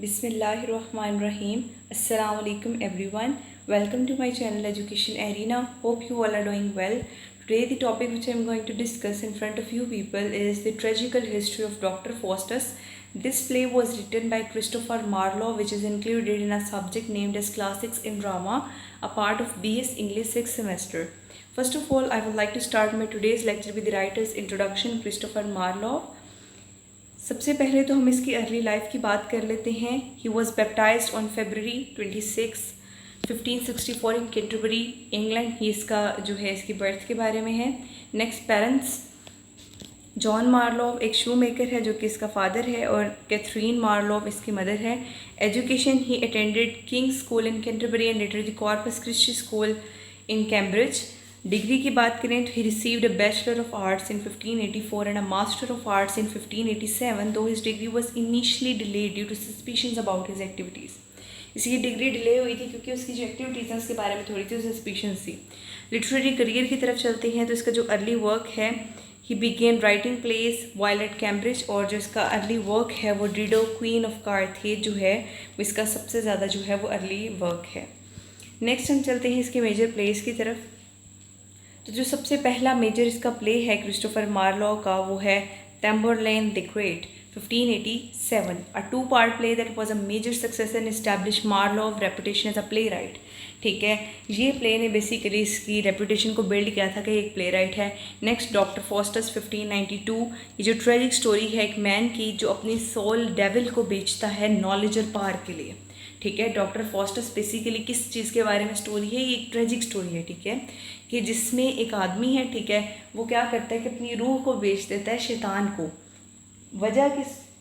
Bismillahirrahmanirrahim. Assalamu alaikum everyone. Welcome to my channel Education Arena. Hope you all are doing well. Today the topic which I am going to discuss in front of you people is the tragical history of Dr. Faustus. This play was written by Christopher Marlowe, which is included in a subject named as Classics in Drama, a part of BS English 6th semester. First of all, I would like to start my today's lecture with the writer's introduction, Christopher Marlowe. सबसे पहले तो हम इसकी early life की बात कर लेते हैं. He was baptised on February 26, 1564 in Canterbury, England. ये इसका जो है इसकी बर्थ के बारे में है. नेक्स्ट पेरेंट्स, जॉन मार्लोव एक शू मेकर है जो कि इसका फादर है, और कैथरीन मार्लोव इसकी मदर है. Education, he attended King's school in Canterbury and later the Corpus Christi school in Cambridge. Degree की बात करें तो he received a bachelor of arts in 1584 and a master of arts in 1587, though his degree was initially delayed due to suspicions about his activities. इसकी degree delay हुई थी क्योंकि उसकी जो एक्टिविटीज़ हैं उसके बारे में थोड़ी सी सस्पिशंस थी. लिटरेरी करियर की तरफ चलते हैं तो इसका जो अर्ली वर्क है, ही begin writing place while at Cambridge, और जो इसका अर्ली वर्क है वो डिडो क्वीन ऑफ कार्थेज जो है वो इसका सबसे ज़्यादा जो है वो अर्ली वर्क है. नेक्स्ट हम चलते हैं इसके मेजर प्लेस की तरफ. तो जो सबसे पहला मेजर इसका प्ले है क्रिस्टोफर मार्लोव का वो है Tamburlaine the great 1587, a 2-part play that was a major success and establish Marlowe reputation as a playwright. ठीक है, ये प्ले ने बेसिकली इसकी रेपुटेशन को बिल्ड किया था कि एक प्ले राइट है. Next, doctor Faustus 1592. ये जो ट्रेजिक स्टोरी है एक मैन की जो अपनी सोल डेविल को बेचता है नॉलेज और पावर के लिए. ठीक है, डॉक्टर फॉस्टस बेसिकली किस चीज़ के बारे में स्टोरी है, ये एक ट्रेजिक स्टोरी है. ठीक है, कि जिसमें एक आदमी है, ठीक है, वो क्या करता है कि अपनी रूह को बेच देता है शैतान को. वजह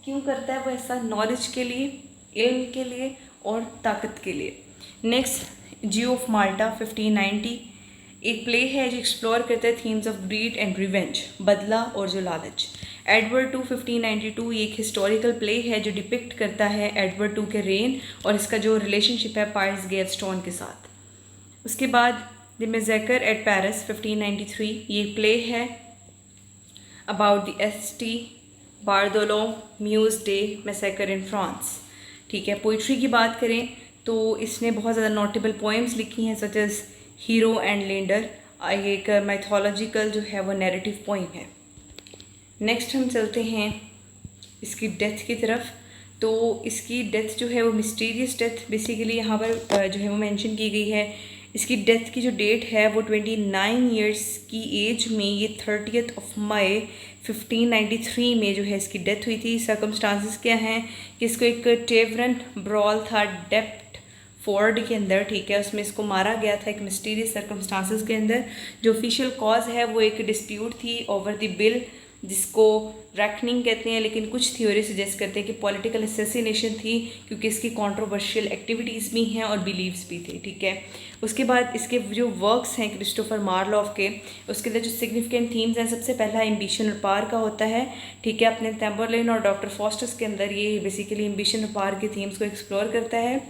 क्यों करता है वो ऐसा? नॉलेज के लिए, इल्म के लिए और ताकत के लिए. नेक्स्ट, जियो ऑफ माल्टा 1590. एक प्ले है जो एक्सप्लोर करता है themes of grid and revenge, बदला और जो लालच. एडवर्ड 2 1592. ये एक हिस्टोरिकल प्ले है जो डिपिक्ट करता है एडवर्ड 2 के रेन और इसका जो रिलेशनशिप है पायर्स गेवस्टोन के साथ. उसके बाद द मैसेकर एट पेरिस 1593. ये प्ले है about the ST Bartholomew's day massacre in France. ठीक है, पोइट्री की बात करें तो इसने बहुत ज़्यादा नोटेबल पोएम्स लिखी हैं such as Hero and Leander. ये एक मैथोलॉजिकल जो है वो नैरेटिव पोइम है. नेक्स्ट हम चलते हैं इसकी डेथ की तरफ. तो इसकी डेथ जो है वो मिस्टीरियस डेथ बेसिकली यहाँ पर जो है वो मेंशन की गई है. इसकी डेथ की जो डेट है वो 29 ईयर्स की एज में, ये 30 मई 1593 में जो है इसकी डेथ हुई थी. सर्कमस्टांसिस क्या हैं कि इसको एक टेवरन ब्रॉल था डेप्ट फोर्ड के अंदर. ठीक है, उसमें इसको मारा गया था एक मिस्टीरियस सर्कमस्टांसिस के अंदर. जो ऑफिशियल कॉज है वो एक डिस्प्यूट थी ओवर द बिल जिसको रैकनिंग कहते हैं, लेकिन कुछ थ्योरी सजेस्ट करते हैं कि पॉलिटिकल असैसिनेशन थी क्योंकि इसकी कंट्रोवर्शियल एक्टिविटीज़ भी हैं और बिलीव्स भी थे. ठीक है, उसके बाद इसके जो वर्क्स हैं क्रिस्टोफर मार्लोव के, उसके अंदर जो सिग्निफिकेंट थीम्स हैं, सबसे पहला एम्बिशन और पावर का होता है. ठीक है, अपने टैम्बरलेन और डॉक्टर फॉस्टस के अंदर ये बेसिकली एम्बिशन और पावर के थीम्स को एक्सप्लोर करता है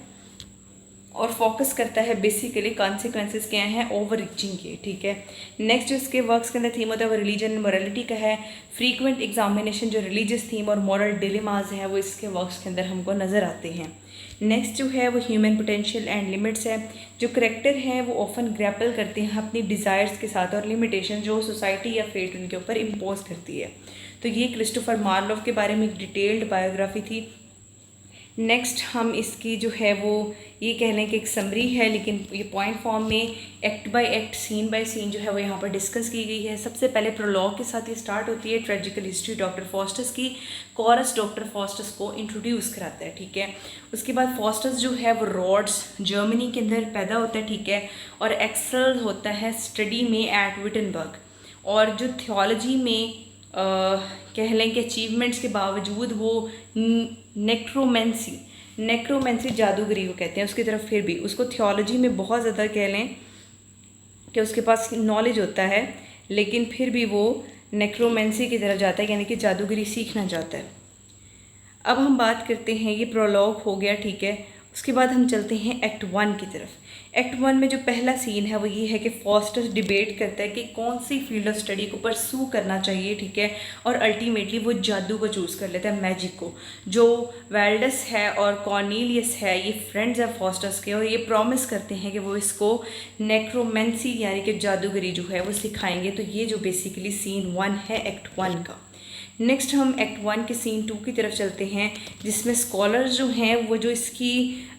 और फोकस करता है बेसिकली कॉन्सिक्वेंसेस क्या हैं ओवर रीचिंग के. ठीक है, नेक्स्ट जो इसके वर्क्स के अंदर थीम होता है वो रिलीजन एंड मोरालिटी का है. फ्रीक्वेंट एग्जामिनेशन जो रिलीजियस थीम और मॉरल डिलेमास हैं वो इसके वर्क्स के अंदर हमको नज़र आते हैं. नेक्स्ट जो है वो ह्यूमन पोटेंशियल एंड लिमिट्स है. जो करेक्टर हैं वो ऑफन ग्रैपल करते हैं अपनी डिज़ायर्स के साथ और लिमिटेशन जो सोसाइटी या फेट उनके ऊपर इम्पोज करती है. तो ये क्रिस्टोफर मार्लोव के बारे में एक डिटेल्ड बायोग्राफी थी. नेक्स्ट हम इसकी जो है वो ये कह लें कि एक समरी है, लेकिन ये पॉइंट फॉर्म में act by act scene by scene जो है वो यहाँ पर डिस्कस की गई है. सबसे पहले प्रोलॉग के साथ ये स्टार्ट होती है ट्रेजिकल हिस्ट्री डॉक्टर फॉस्टस की. कोरस डॉक्टर फॉस्टस को इंट्रोड्यूस कराता है. ठीक है, उसके बाद फॉस्टस जो है वो रॉड्स जर्मनी के अंदर पैदा होता है. ठीक है, और एक्सेल होता है स्टडी में एट विटनबर्ग, और जो थियोलॉजी में कह लें कि अचीवमेंट्स के बावजूद वो नेक्रोमेंसी जादूगरी को कहते हैं उसकी तरफ, फिर भी उसको थियोलॉजी में बहुत ज़्यादा कह लें कि उसके पास नॉलेज होता है, लेकिन फिर भी वो नेक्रोमेंसी की तरफ जाता है, यानी कि जादूगरी सीखना चाहता है. अब हम बात करते हैं, ये प्रोलॉग हो गया. ठीक है, उसके बाद हम चलते हैं एक्ट 1 की तरफ। एक्ट 1 में जो पहला सीन है वो ये है कि फॉस्टस डिबेट करता है कि कौन सी फील्ड ऑफ स्टडी को परसू करना चाहिए, ठीक है, और अल्टीमेटली वो जादू को चूज़ कर लेता है, मैजिक को। जो वेल्डस है और कॉर्नीलियस है, ये फ्रेंड्स हैं फॉस्टस के, और ये प्रॉमिस करते हैं कि वो इसको नेक्रोमेंसी यानी कि जादूगरी जो है वो सिखाएंगे। तो ये जो बेसिकली सीन 1 है एक्ट 1 का। नेक्स्ट हम एक्ट 1 के सीन 2 की तरफ चलते हैं, जिसमें स्कॉलर्स जो हैं वो जो इसकी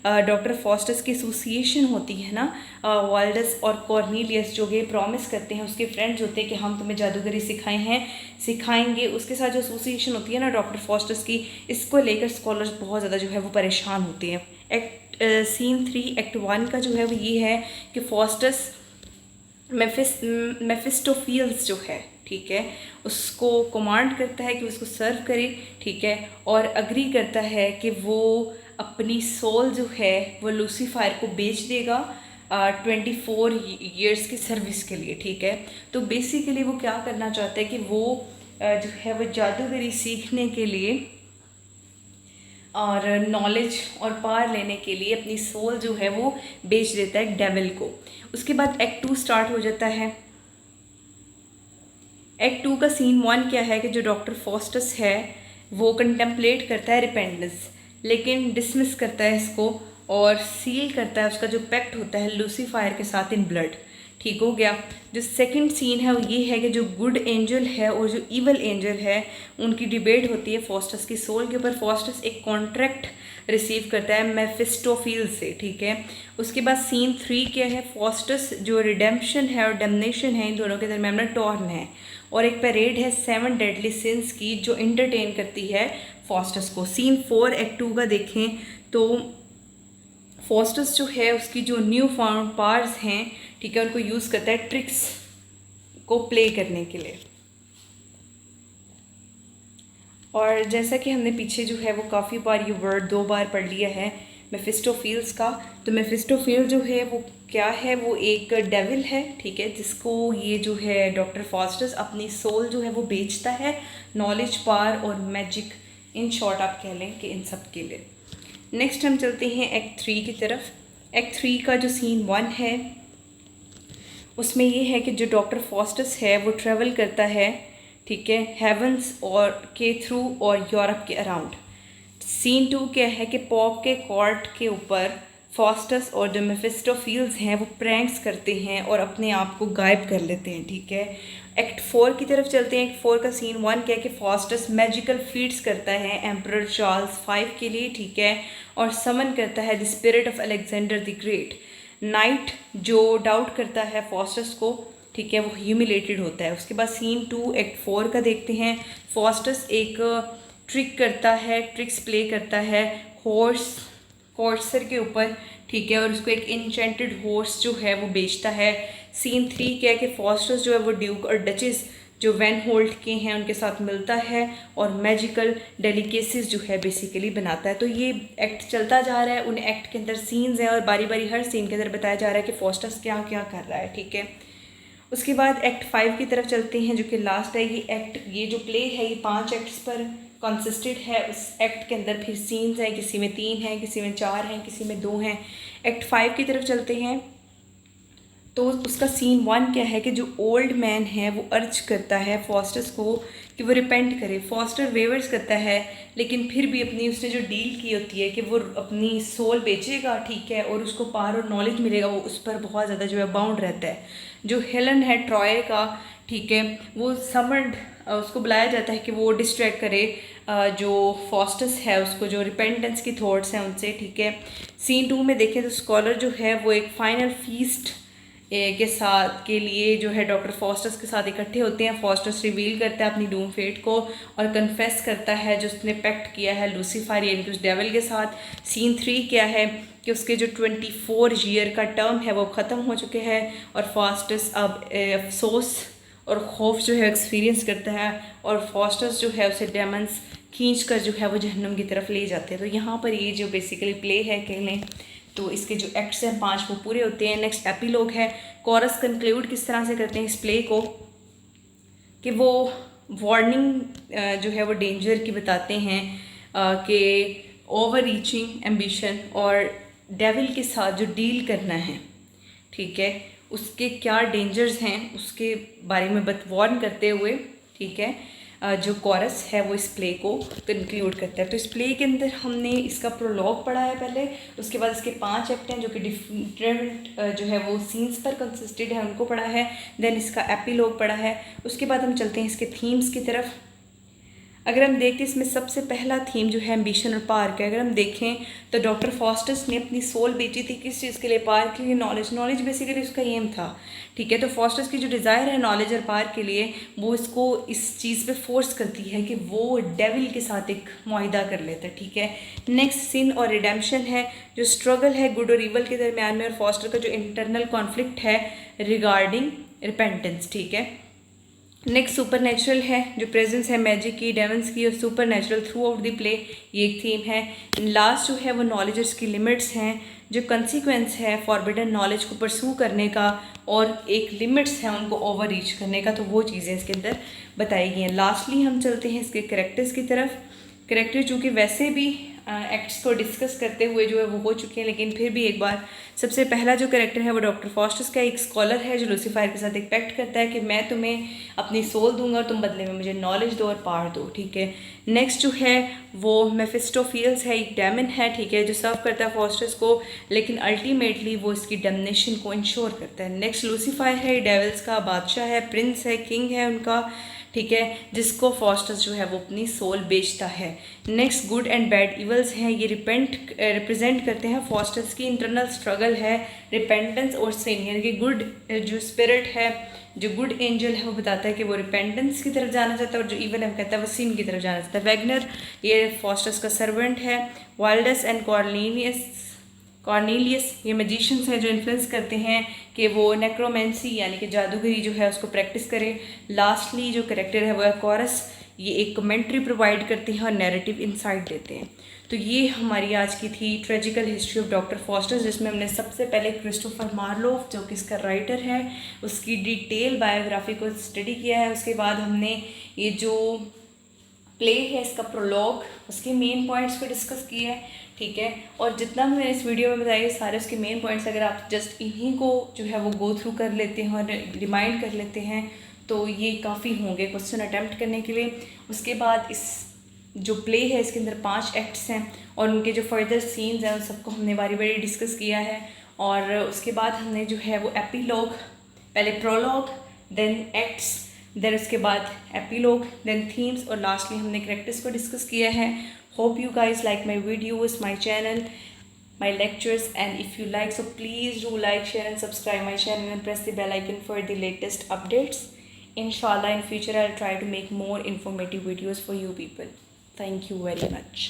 डॉक्टर फॉस्टस की एसोसिएशन होती है ना, वाल्डस और कॉर्नीलियस, जो ये प्रॉमिस करते हैं, उसके फ्रेंड्स होते हैं कि हम तुम्हें जादूगरी सिखाएंगे। उसके साथ जो एसोसिएशन होती है ना डॉक्टर फॉस्टस की, इसको लेकर स्कॉलर्स बहुत ज़्यादा जो है वो परेशान होते हैं। सीन 3 एक्ट 1 का जो है वो ये है कि फॉस्टस मेफिस्टोफील्स जो है, ठीक है, उसको कमांड करता है कि उसको सर्व करे, ठीक है, और अग्री करता है कि वो अपनी सोल जो है वो लूसीफायर को बेच देगा 24 ईयर्स की सर्विस के लिए, ठीक है। तो बेसिकली वो क्या करना चाहता है कि वो जो है वो जादूगरी सीखने के लिए और नॉलेज और पावर लेने के लिए अपनी सोल जो है वो बेच देता है डेविल को। उसके बाद एक्ट 2 स्टार्ट हो जाता है। एक्ट 2 का सीन 1 क्या है कि जो डॉक्टर फॉस्टस है वो कंटेम्पलेट करता है रिपेंटेंस, लेकिन डिसमिस करता है इसको और सील करता है उसका जो पैक्ट होता है लूसीफायर के साथ इन ब्लड, ठीक हो गया। जो सेकंड सीन है वो ये है कि जो गुड एंजल है और जो इवल एंजल है उनकी डिबेट होती है फॉस्टस की सोल के ऊपर। फॉस्टस एक कॉन्ट्रैक्ट रिसीव करता है मेफिस्टोफील से, ठीक है। उसके बाद सीन 3 क्या है, फॉस्टस जो रिडेम्पशन है और डेमनेशन है इन दोनों के दरमियान में टॉर्न है, और एक पैरेड है 7 डेडली सिंस की जो इंटरटेन करती है फॉस्टस को। सीन 4 एक्ट 2 का देखें तो फॉस्टस जो है उसकी जो न्यू फाउंड पावर्स हैं, ठीक है, उनको यूज़ करता है ट्रिक्स को प्ले करने के लिए। और जैसा कि हमने पीछे जो है वो काफ़ी बार ये वर्ड 2 बार पढ़ लिया है मेफिस्टोफील्स का, तो मेफिस्टोफील जो है वो क्या है, वो एक डेविल है, ठीक है, जिसको ये जो है डॉक्टर फॉस्टस अपनी सोल जो है वो बेचता है नॉलेज, पावर और मैजिक, इन शॉर्ट आप कह लें कि इन सब के लिए। नेक्स्ट हम चलते हैं एक्ट 3 की तरफ। एक्ट 3 का जो सीन 1 है उसमें ये है कि जो डॉक्टर फॉस्टस है वो ट्रैवल करता है, ठीक है, हेवंस और के थ्रू और यूरोप के अराउंड। सीन 2 क्या है कि पॉप के कोर्ट के ऊपर फॉस्टस और जो मेफिस्टोफील्स हैं वो प्रैंक्स करते हैं और अपने आप को गायब कर लेते हैं, ठीक है। एक्ट 4 की तरफ चलते हैं। एक्ट 4 का सीन 1 क्या है कि फॉस्टस मैजिकल फीट्स करता है एम्परर चार्ल्स 5 के लिए, ठीक है, और समन करता है the spirit of Alexander the great. Night जो डाउट करता है फॉस्टस को, ठीक है, वो ह्यूमिलेटेड होता है। उसके बाद सीन 2 एक्ट 4 का देखते हैं। फॉस्टस एक ट्रिक करता है, ट्रिक्स प्ले करता है हॉर्सर के ऊपर, ठीक है, और उसको एक इंचेंटेड हॉर्स जो है वो बेचता है। सीन 3 क्या है कि फॉस्टस जो है वो ड्यूक और डचेस जो वैन होल्ट के हैं उनके साथ मिलता है और मैजिकल डेलिकेसीज जो है बेसिकली बनाता है। तो ये एक्ट चलता जा रहा है, उन एक्ट के अंदर सीन्स हैं और बारी बारी हर सीन के अंदर बताया जा रहा है कि फॉस्टस क्या क्या कर रहा है, ठीक है। उसके बाद एक्ट 5 की तरफ चलते हैं जो कि लास्ट है। ये जो प्ले है ये 5 एक्ट्स पर कंसिस्टेड है। उस एक्ट के अंदर फिर सीन्स हैं, किसी में 3 हैं, किसी में 4 हैं, किसी में 2 हैं। एक्ट 5 की तरफ चलते हैं तो उसका सीन 1 क्या है कि जो ओल्ड मैन है वो अर्ज करता है फॉस्टस को कि वो रिपेंट करे। फॉस्टर वेवर्स करता है, लेकिन फिर भी अपनी उसने जो डील की होती है कि वो अपनी सोल बेचेगा, ठीक है, और उसको पावर और नॉलेज मिलेगा, वो उस पर बहुत ज़्यादा जो है बाउंड रहता है। जो हेलन है ट्रॉय का, ठीक है, वो समर्ड उसको बुलाया जाता है कि वो डिस्ट्रैक्ट करे जो फॉस्टस है उसको, जो रिपेंटेंस की थॉट्स हैं उनसे, ठीक है। सीन 2 में देखें तो स्कॉलर जो है वो एक फाइनल फीस्ट के साथ के लिए जो है डॉक्टर फॉस्टस के साथ इकट्ठे होते हैं। फॉस्टस रिवील करता है अपनी डूम फेट को और कन्फेस करता है जो उसने पैक्ट किया है लूसीफर यानी कि उस डेविल के साथ। सीन 3 क्या है कि उसके जो 24 ईयर का टर्म है वो ख़त्म हो चुके हैं और फॉस्टस अब अफसोस और खौफ जो है एक्सपीरियंस करता है और फॉस्टस जो है उसे डेमंस खींच कर जो है वो जहन्नुम की तरफ ले जाते हैं। तो यहाँ पर ये जो बेसिकली प्ले है कह लें तो इसके जो एक्ट्स हैं 5 वो पूरे होते हैं। नेक्स्ट एपिलॉग है, कोरस कंक्लूड किस तरह से करते हैं इस प्ले को कि वो वार्निंग जो है वो डेंजर की बताते हैं कि ओवर रीचिंग एम्बिशन और डेविल के साथ जो डील करना है, ठीक है, उसके क्या डेंजर्स हैं उसके बारे में वार्न करते हुए, ठीक है, जो कोरस है वो इस प्ले को कंक्लूड करता है। तो इस प्ले के अंदर हमने इसका प्रोलॉग पढ़ा है पहले, उसके बाद इसके 5 एक्ट हैं जो कि डिफरेंट जो है वो सीन्स पर कंसिस्टेड है, उनको पढ़ा है। देन इसका एपिलॉग पढ़ा है। उसके बाद हम चलते हैं इसके थीम्स की तरफ। अगर हम देखते हैं इसमें सबसे पहला थीम जो है एम्बिशन और पार का। अगर हम देखें तो डॉक्टर फॉस्टर्स ने अपनी सोल बेची थी किस चीज़ के लिए? पार के लिए, नॉलेज बेसिकली उसका एम था, ठीक है। तो फॉस्टर्स की जो डिज़ायर है नॉलेज और पार के लिए, वो इसको इस चीज़ पे फोर्स करती है कि वो डेविल के साथ एक मुआहिदा कर लेता है, ठीक है। नेक्स्ट सिन और रिडेम्पशन है, जो स्ट्रगल है गुड और इवल के दरमियान में, और फॉस्टर का जो इंटरनल कॉन्फ्लिक्ट है रिगार्डिंग रिपेंटेंस, ठीक है। नेक्स्ट सुपर नेचुरल है, जो प्रेजेंस है मैजिक की, डेमन्स की और super natural through out the play, ये एक थीम है। लास्ट जो है वो नॉलेज और उसकी लिमिट्स हैं, जो कंसिक्वेंस है फॉरबिडन नॉलेज को परस्यू करने का, और एक लिमिट्स हैं उनको ओवर रीच करने का, तो वो चीज़ें इसके अंदर बताई गई हैं। लास्टली हम चलते हैं इसके करेक्टर्स की तरफ। करेक्टर चूँकि वैसे भी एक्ट्स को डिस्कस करते हुए जो है वो हो चुके हैं, लेकिन फिर भी एक बार, सबसे पहला जो करेक्टर है वो डॉक्टर फॉस्टर्स का एक स्कॉलर है जो लूसीफायर के साथ एक पैक्ट करता है कि मैं तुम्हें अपनी सोल दूंगा और तुम बदले में मुझे नॉलेज दो और पावर दो, ठीक है। नेक्स्ट जो है वो मेफिस्टोफियल्स है, एक डेमन है, ठीक है, जो सर्व करता है फॉस्टर्स को, लेकिन अल्टीमेटली वो इसकी डैमनेशन को इंश्योर करता है। नेक्स्ट लूसीफायर है, डेविल्स का बादशाह है, प्रिंस है, किंग है उनका, ठीक है, जिसको फॉस्टर्स जो है वो अपनी सोल बेचता है। Next good and bad evils हैं, ये रिप्रेजेंट करते हैं फॉस्टर्स की इंटरनल स्ट्रगल है रिपेंटेंस और सिन, यानी कि गुड जो स्पिरिट है, जो गुड एंजल है वो बताता है कि वो रिपेंटेंस की तरफ जाना चाहता है, और जो इवल है वो कहता है वो सिन की तरफ जाना चाहता है। वैगनर ये फॉस्टर्स का सर्वेंट है। वाल्डस एंड कॉर्नेलियस ये मैजिशियंस हैं जो इन्फ्लुएंस करते हैं कि वो नेक्रोमेंसी यानी कि जादूगरी जो है उसको प्रैक्टिस करें। लास्टली जो करेक्टर है वो है कोरस, ये एक कमेंट्री प्रोवाइड करते हैं और नैरेटिव इंसाइट देते हैं। तो ये हमारी आज की थी tragical history of doctor fosters, जिसमें हमने सबसे पहले क्रिस्टोफर मार्लोव जो कि इसका राइटर है उसकी डिटेल बायोग्राफी को स्टडी किया है। उसके बाद हमने ये जो प्ले है इसका प्रोलॉग, उसके मेन पॉइंट्स को डिस्कस किया है, ठीक है। और जितना मैंने इस वीडियो में बताया सारे उसके मेन पॉइंट्स, अगर आप जस्ट इन्हीं को जो है वो गो थ्रू कर लेते हैं और रिमाइंड कर लेते हैं तो ये काफ़ी होंगे क्वेश्चन अटैम्प्ट करने के लिए। उसके बाद इस जो प्ले है इसके अंदर 5 एक्ट्स हैं और उनके जो फर्दर सीन्स हैं उन सबको हमने बारी बारी डिस्कस किया है। और उसके बाद हमने जो है वो एपिलॉग, पहले प्रोलॉग, देन एक्ट्स, देन उसके बाद एपिलॉग, देन थीम्स, और लास्टली हमने कैरेक्टर्स को डिस्कस किया है। Hope you guys like my videos, my channel, my lectures, and if you like, so please do like, share and subscribe my channel and press the bell icon for the latest updates. Inshallah in future I'll try to make more informative videos for you people. Thank you very much.